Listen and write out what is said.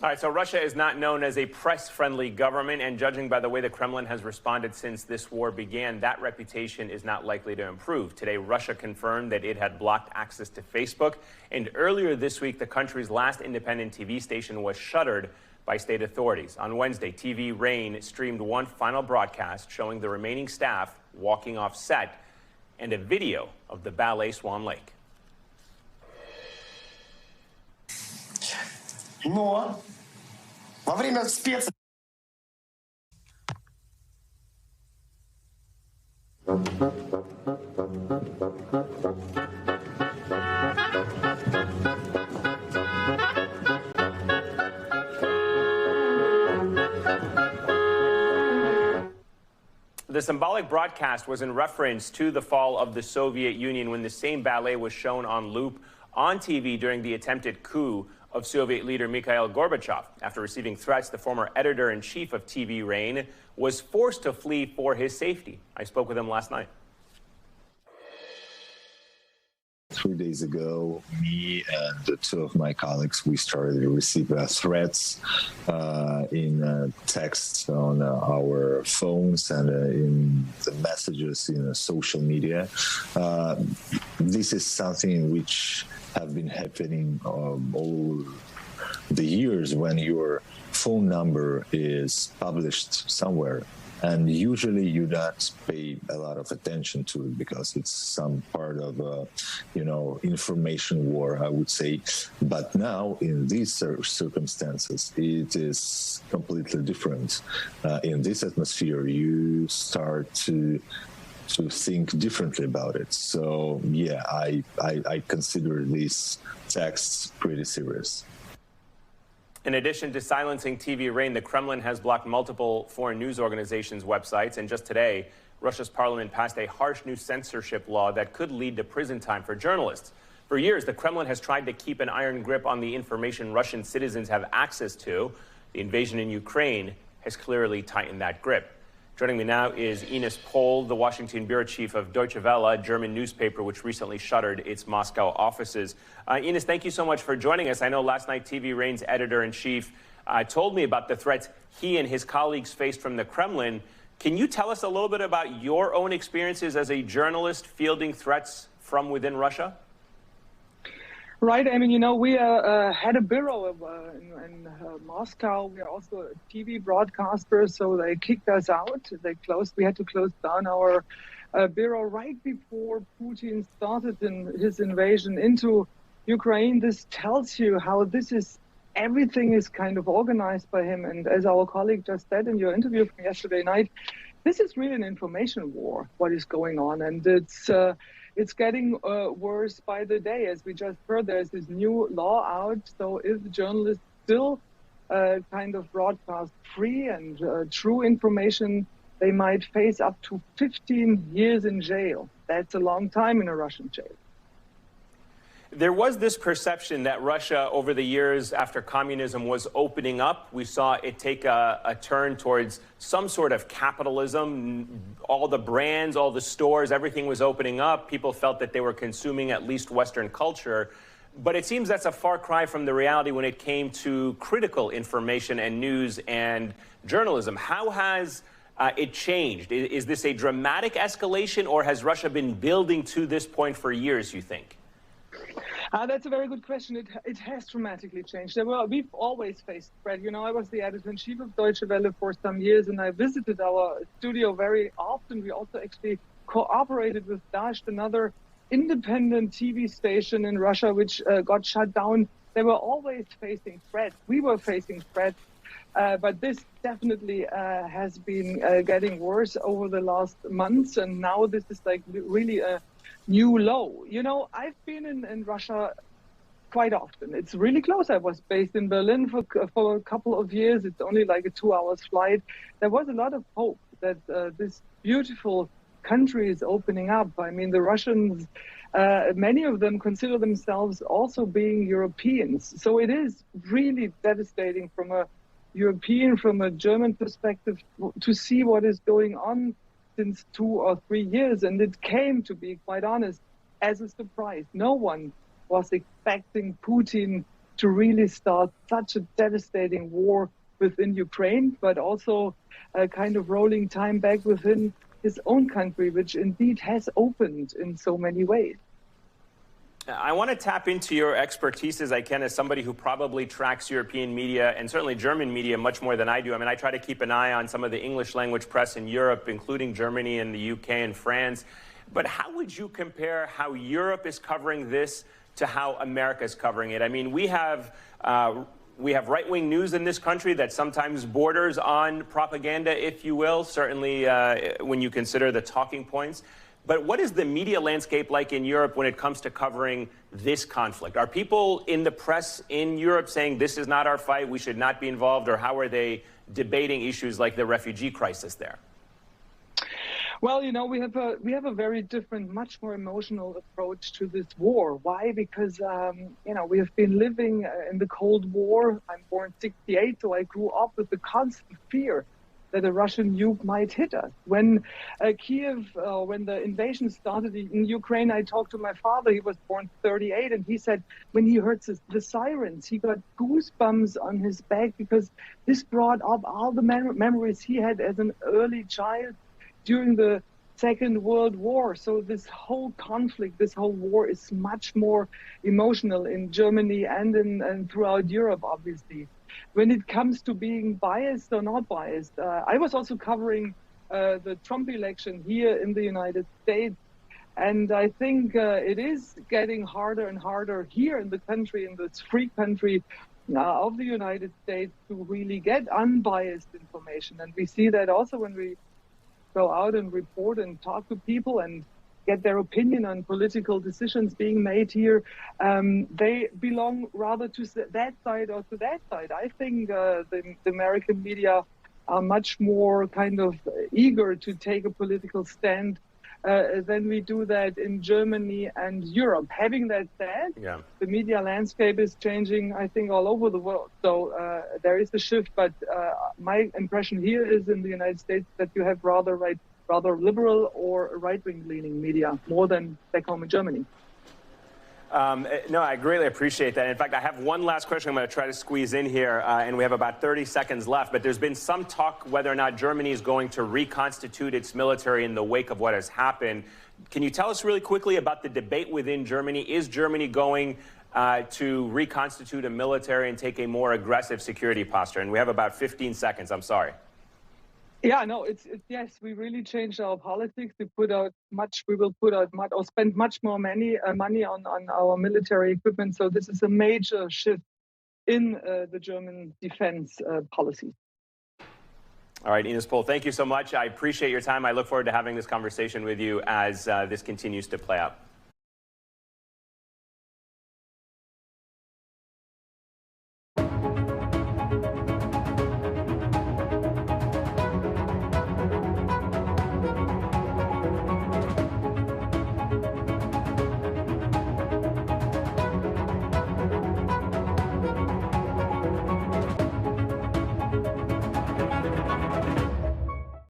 All right, so Russia is not known as a press-friendly government, and judging by the way the Kremlin has responded since this war began, that reputation is not likely to improve. Today, Russia confirmed that it had blocked access to Facebook, and earlier this week, the country's last independent TV station was shuttered by state authorities. On Wednesday, TV Rain streamed one final broadcast showing the remaining staff walking off set and a video of the ballet Swan Lake. Но во время спец... The symbolic broadcast was in reference to the fall of the Soviet Union when the same ballet was shown on loop on TV during the attempted coup of Soviet leader Mikhail Gorbachev. After receiving threats, the former editor-in-chief of TV Rain was forced to flee for his safety. I spoke with him last night. 3 days ago, me and two of my colleagues, we started to receive threats in text on our phones and in the messages in social media. This is something which have been happening all the years when your phone number is published somewhere. And usually you don't pay a lot of attention to it because it's some part of information war, I would say. But now in these circumstances, it is completely different. In this atmosphere, you start to think differently about it. So yeah, I consider these texts pretty serious. In addition to silencing TV Rain, the Kremlin has blocked multiple foreign news organizations' websites. And just today, Russia's parliament passed a harsh new censorship law that could lead to prison time for journalists. For years, the Kremlin has tried to keep an iron grip on the information Russian citizens have access to. The invasion in Ukraine has clearly tightened that grip. Joining me now is Ines Pohl, the Washington bureau chief of Deutsche Welle, a German newspaper which recently shuttered its Moscow offices. Ines, thank you so much for joining us. I know last night TV Rain's editor-in-chief told me about the threats he and his colleagues faced from the Kremlin. Can you tell us a little bit about your own experiences as a journalist fielding threats from within Russia? Right. I mean, we had a bureau in Moscow. We are also a TV broadcaster, so they kicked us out. We had to close down our bureau right before Putin started his invasion into Ukraine. This tells you how everything is kind of organized by him. And as our colleague just said in your interview from yesterday night, this is really an information war, what is going on. And it's getting worse by the day. As we just heard, there's this new law out. So if journalists still kind of broadcast free and true information, they might face up to 15 years in jail. That's a long time in a Russian jail. There was this perception that Russia, over the years after communism, was opening up. We saw it take a turn towards some sort of capitalism. All the brands, all the stores, everything was opening up. People felt that they were consuming at least Western culture. But it seems that's a far cry from the reality when it came to critical information and news and journalism. How has it changed? Is this a dramatic escalation, or has Russia been building to this point for years, you think? That's a very good question. It has dramatically changed. We've always faced threat. I was the editor-in-chief of Deutsche Welle for some years, and I visited our studio very often. We also actually cooperated with Dasht, another independent TV station in Russia, which got shut down. They were always facing threats. We were facing threats. But this definitely has been getting worse over the last months. And now this is really a new low. I've been in Russia quite often. It's really close. I was based in Berlin for a couple of years. It's only like a 2-hour flight. There was a lot of hope that this beautiful country is opening up. I mean, the Russians, many of them consider themselves also being Europeans. So it is really devastating from a European, from a German perspective, to see what is going on since 2 or 3 years. And it came, to be quite honest, as a surprise. No one was expecting Putin to really start such a devastating war within Ukraine, but also kind of rolling time back within his own country, which indeed has opened in so many ways. I want to tap into your expertise as I can as somebody who probably tracks European media and certainly German media much more than I do. I mean, I try to keep an eye on some of the English language press in Europe, including Germany and the UK and France. But how would you compare how Europe is covering this to how America is covering it? I mean, we have right-wing news in this country that sometimes borders on propaganda, if you will, certainly when you consider the talking points. But what is the media landscape like in Europe when it comes to covering this conflict? Are people in the press in Europe saying this is not our fight, we should not be involved, or how are they debating issues like the refugee crisis there? Well, you know, we have a very different, much more emotional approach to this war. Why? Because you know, we have been living in the Cold War. I'm born '68, so I grew up with the constant fear that a Russian nuke might hit us. When Kiev, when the invasion started in Ukraine, I talked to my father. He was born '38, and he said when he heard the sirens, he got goosebumps on his back because this brought up all the memories he had as an early child during the Second World War. So this whole conflict, this whole war is much more emotional in Germany and throughout Europe, obviously. When it comes to being biased or not biased, I was also covering the Trump election here in the United States. And I think it is getting harder and harder here in the country, in this free country of the United States, to really get unbiased information. And we see that also when we go out and report and talk to people and get their opinion on political decisions being made here. They belong rather to that side or to that side. I think the American media are much more kind of eager to take a political stand than we do that in Germany and Europe. Having that said, the media landscape is changing, I think, all over the world. So there is a shift, but my impression here is in the United States that you have rather liberal or right-wing leaning media, more than back home in Germany. No, I greatly appreciate that. In fact, I have one last question I'm going to try to squeeze in here, and we have about 30 seconds left. But there's been some talk whether or not Germany is going to reconstitute its military in the wake of what has happened. Can you tell us really quickly about the debate within Germany? Is Germany going to reconstitute a military and take a more aggressive security posture? And we have about 15 seconds. I'm sorry. Yeah, no, it's yes, we really changed our politics. We will put out much or spend much more money on our military equipment. So this is a major shift in the German defense policy. All right, Ines Pohl, thank you so much. I appreciate your time. I look forward to having this conversation with you as this continues to play out.